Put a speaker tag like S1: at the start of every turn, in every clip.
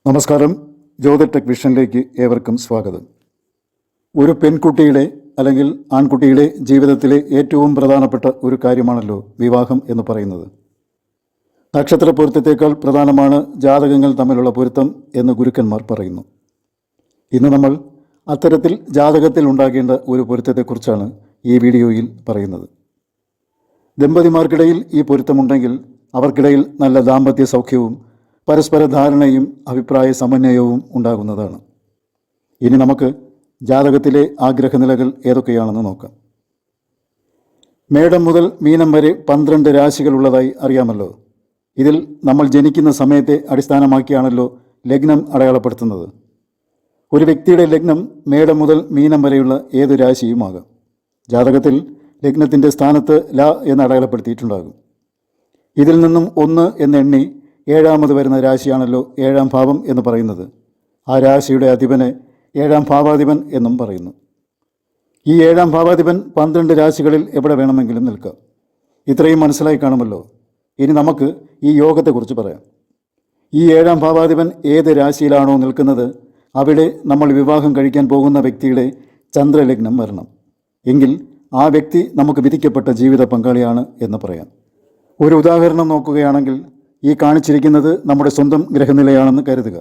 S1: നമസ്കാരം. ജ്യോതി ടെക് വിഷനിലേക്ക് ഏവർക്കും സ്വാഗതം. ഒരു പെൺകുട്ടിയുടെ അല്ലെങ്കിൽ ആൺകുട്ടിയുടെ ജീവിതത്തിലെ ഏറ്റവും പ്രധാനപ്പെട്ട ഒരു കാര്യമാണല്ലോ വിവാഹം എന്ന് പറയുന്നത്. നക്ഷത്ര പൊരുത്തത്തേക്കാൾ പ്രധാനമാണ് ജാതകങ്ങൾ തമ്മിലുള്ള പൊരുത്തം എന്ന് ഗുരുക്കന്മാർ പറയുന്നു. ഇന്ന് നമ്മൾ അത്തരത്തിൽ ജാതകത്തിൽ ഉണ്ടാകേണ്ട ഒരു പൊരുത്തത്തെക്കുറിച്ചാണ് ഈ വീഡിയോയിൽ പറയുന്നത്. ദമ്പതിമാർക്കിടയിൽ ഈ പൊരുത്തമുണ്ടെങ്കിൽ അവർക്കിടയിൽ നല്ല ദാമ്പത്യ സൗഖ്യവും പരസ്പര ധാരണയും അഭിപ്രായ സമന്വയവും ഉണ്ടാകുന്നതാണ്. ഇനി നമുക്ക് ജാതകത്തിലെ ആഗ്രഹനിലകൾ ഏതൊക്കെയാണെന്ന് നോക്കാം. മേടം മുതൽ മീനം വരെ 12 രാശികളുള്ളതായി അറിയാമല്ലോ. ഇതിൽ നമ്മൾ ജനിക്കുന്ന സമയത്തെ അടിസ്ഥാനമാക്കിയാണല്ലോ ലഗ്നം അടയാളപ്പെടുത്തുന്നത്. ഒരു വ്യക്തിയുടെ ലഗ്നം മേടം മുതൽ മീനം വരെയുള്ള ഏതു രാശിയുമാകാം. ജാതകത്തിൽ ലഗ്നത്തിൻ്റെ സ്ഥാനത്ത് ല എന്ന് അടയാളപ്പെടുത്തിയിട്ടുണ്ടാകും. ഇതിൽ നിന്നും 1 എന്നെണ്ണി 7ാമത് വരുന്ന രാശിയാണല്ലോ 7ാം ഭാവം എന്ന് പറയുന്നത്. ആ രാശിയുടെ അധിപനെ 7ാം ഭാവാധിപൻ എന്നും പറയുന്നു. ഈ 7ാം ഭാവാധിപൻ 12 രാശികളിൽ എവിടെ വേണമെങ്കിലും നിൽക്കാം. ഇത്രയും മനസ്സിലായി കാണുമല്ലോ. ഇനി നമുക്ക് ഈ യോഗത്തെക്കുറിച്ച് പറയാം. ഈ 7ാം ഭാവാധിപൻ ഏത് രാശിയിലാണോ നിൽക്കുന്നത് അവിടെ നമ്മൾ വിവാഹം കഴിക്കാൻ പോകുന്ന വ്യക്തിയുടെ ചന്ദ്രലഗ്നം വരണം. എങ്കിൽ ആ വ്യക്തി നമുക്ക് വിധിക്കപ്പെട്ട ജീവിത പങ്കാളിയാണ് എന്ന് പറയാം. ഒരു ഉദാഹരണം നോക്കുകയാണെങ്കിൽ ഈ കാണിച്ചിരിക്കുന്നത് നമ്മുടെ സ്വന്തം ഗ്രഹനിലയാണെന്ന് കരുതുക.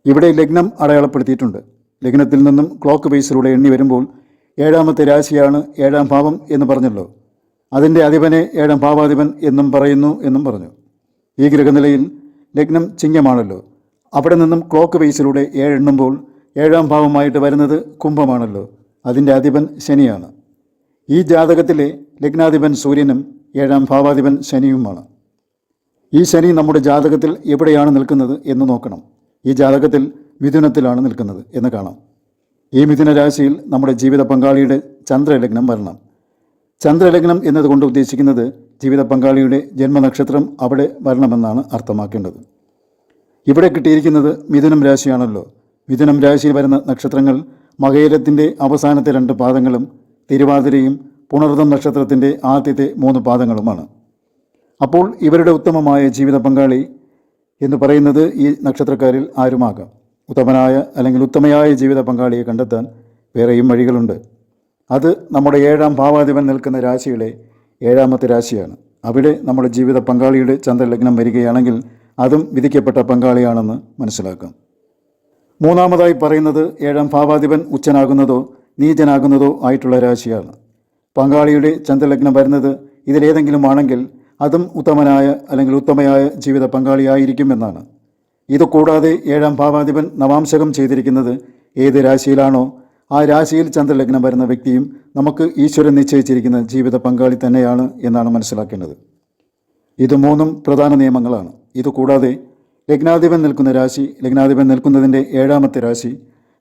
S1: ഇവിടെ ലഗ്നം അടയാളപ്പെടുത്തിയിട്ടുണ്ട്. ലഗ്നത്തിൽ നിന്നും ക്ലോക്ക് ബേസിലൂടെ എണ്ണി വരുമ്പോൾ 7ാമത്തെ രാശിയാണ് 7ാം ഭാവം എന്ന് പറഞ്ഞല്ലോ. അതിൻ്റെ അധിപനെ 7ാം ഭാവാധിപൻ എന്നും പറയുന്നു എന്നും പറഞ്ഞു. ഈ ഗ്രഹനിലയിൽ ലഗ്നം ചിങ്ങമാണല്ലോ. അവിടെ നിന്നും ക്ലോക്ക് ബേസിലൂടെ 7 എണ്ണുമ്പോൾ 7ാം ഭാവമായിട്ട് വരുന്നത് കുംഭമാണല്ലോ. അതിൻ്റെ അധിപൻ ശനിയാണ്. ഈ ജാതകത്തിലെ ലഗ്നാധിപൻ സൂര്യനും 7ാം ഭാവാധിപൻ ശനിയുമാണ്. ഈ ശനി നമ്മുടെ ജാതകത്തിൽ എവിടെയാണ് നിൽക്കുന്നത് എന്ന് നോക്കണം. ഈ ജാതകത്തിൽ മിഥുനത്തിലാണ് നിൽക്കുന്നത് എന്ന് കാണാം. ഈ മിഥുന രാശിയിൽ നമ്മുടെ ജീവിത പങ്കാളിയുടെ ചന്ദ്രലഗ്നം വരണം. ചന്ദ്രലഗ്നം എന്നതുകൊണ്ട് ഉദ്ദേശിക്കുന്നത് ജീവിത പങ്കാളിയുടെ ജന്മനക്ഷത്രം അവിടെ വരണമെന്നാണ് അർത്ഥമാക്കേണ്ടത്. ഇവിടെ കിട്ടിയിരിക്കുന്നത് മിഥുനം രാശിയാണല്ലോ. മിഥുനം രാശിയിൽ വരുന്ന നക്ഷത്രങ്ങൾ മകയിരത്തിൻ്റെ അവസാനത്തെ 2 പാദങ്ങളും തിരുവാതിരയും പുണർതം നക്ഷത്രത്തിൻ്റെ ആദ്യത്തെ 3 പാദങ്ങളുമാണ്. അപ്പോൾ ഇവരുടെ ഉത്തമമായ ജീവിത പങ്കാളി എന്ന് പറയുന്നത് ഈ നക്ഷത്രക്കാരിൽ ആരുമാകാം. ഉത്തമനായ അല്ലെങ്കിൽ ഉത്തമയായ ജീവിത പങ്കാളിയെ കണ്ടെത്താൻ വേറെയും വഴികളുണ്ട്. അത് നമ്മുടെ 7ാം ഭാവാധിപൻ നിൽക്കുന്ന രാശിയുടെ 7ാമത്തെ രാശിയാണ്. അവിടെ നമ്മുടെ ജീവിത പങ്കാളിയുടെ ചന്ദ്രലഗ്നം വരികയാണെങ്കിൽ അതും വിധിക്കപ്പെട്ട പങ്കാളിയാണെന്ന് മനസ്സിലാക്കാം. മൂന്നാമതായി പറയുന്നത് 7ാം ഭാവാധിപൻ ഉച്ചനാകുന്നതോ നീചനാകുന്നതോ ആയിട്ടുള്ള രാശിയാണ്. പങ്കാളിയുടെ ചന്ദ്രലഗ്നം വരുന്നത് ഇതിലേതെങ്കിലും ആണെങ്കിൽ അതും ഉത്തമനായ അല്ലെങ്കിൽ ഉത്തമയായ ജീവിത പങ്കാളിയായിരിക്കും എന്നാണ്. ഇതുകൂടാതെ 7ാം ഭാവാധിപൻ നവാംശകം ചെയ്തിരിക്കുന്നത് ഏത് രാശിയിലാണോ ആ രാശിയിൽ ചന്ദ്രലഗ്നം വരുന്ന വ്യക്തിയും നമുക്ക് ഈശ്വരൻ നിശ്ചയിച്ചിരിക്കുന്ന ജീവിത പങ്കാളി തന്നെയാണ് എന്നാണ് മനസ്സിലാക്കേണ്ടത്. ഇത് 3 പ്രധാന നിയമങ്ങളാണ്. ഇതുകൂടാതെ ലഗ്നാധിപൻ നിൽക്കുന്ന രാശി, ലഗ്നാധിപൻ നിൽക്കുന്നതിൻ്റെ 7ാമത്തെ രാശി,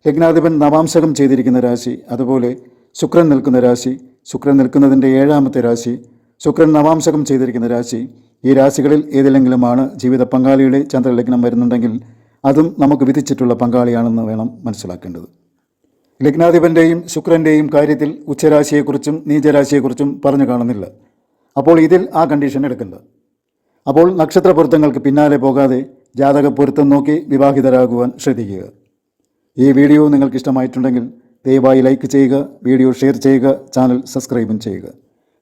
S1: ലഗ്നാധിപൻ നവാംശകം ചെയ്തിരിക്കുന്ന രാശി, അതുപോലെ ശുക്രൻ നിൽക്കുന്ന രാശി, ശുക്രൻ നിൽക്കുന്നതിൻ്റെ 7ാമത്തെ രാശി, ശുക്രൻ നവാംശകം ചെയ്തിരിക്കുന്ന രാശി, ഈ രാശികളിൽ ഏതിലെങ്കിലുമാണ് ജീവിത പങ്കാളിയുടെ ചന്ദ്രലഗ്നം വരുന്നുണ്ടെങ്കിൽ അതും നമുക്ക് വിധിച്ചിട്ടുള്ള പങ്കാളിയാണെന്ന് വേണം മനസ്സിലാക്കേണ്ടത്. ലഗ്നാധിപൻ്റെയും ശുക്രൻ്റെയും കാര്യത്തിൽ ഉച്ചരാശിയെക്കുറിച്ചും നീചരാശിയെക്കുറിച്ചും പറഞ്ഞു കാണുന്നില്ല. അപ്പോൾ ഇതിൽ ആ കണ്ടീഷൻ എടുക്കണ്ട. അപ്പോൾ നക്ഷത്ര പൊരുത്തങ്ങൾക്ക് പിന്നാലെ പോകാതെ ജാതക പൊരുത്തം നോക്കി വിവാഹിതരാകുവാൻ ശ്രദ്ധിക്കുക. ഈ വീഡിയോ നിങ്ങൾക്ക് ഇഷ്ടമായിട്ടുണ്ടെങ്കിൽ ദയവായി ലൈക്ക് ചെയ്യുക, വീഡിയോ ഷെയർ ചെയ്യുക, ചാനൽ സബ്സ്ക്രൈബും ചെയ്യുക.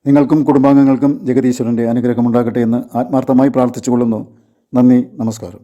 S1: നിങ്ങൾക്കും കുടുംബാംഗങ്ങൾക്കും ജഗദീശ്വരൻ്റെ അനുഗ്രഹമുണ്ടാകട്ടെ എന്ന് ആത്മാർത്ഥമായി പ്രാർത്ഥിച്ചുകൊള്ളുന്നു. നന്ദി, നമസ്കാരം.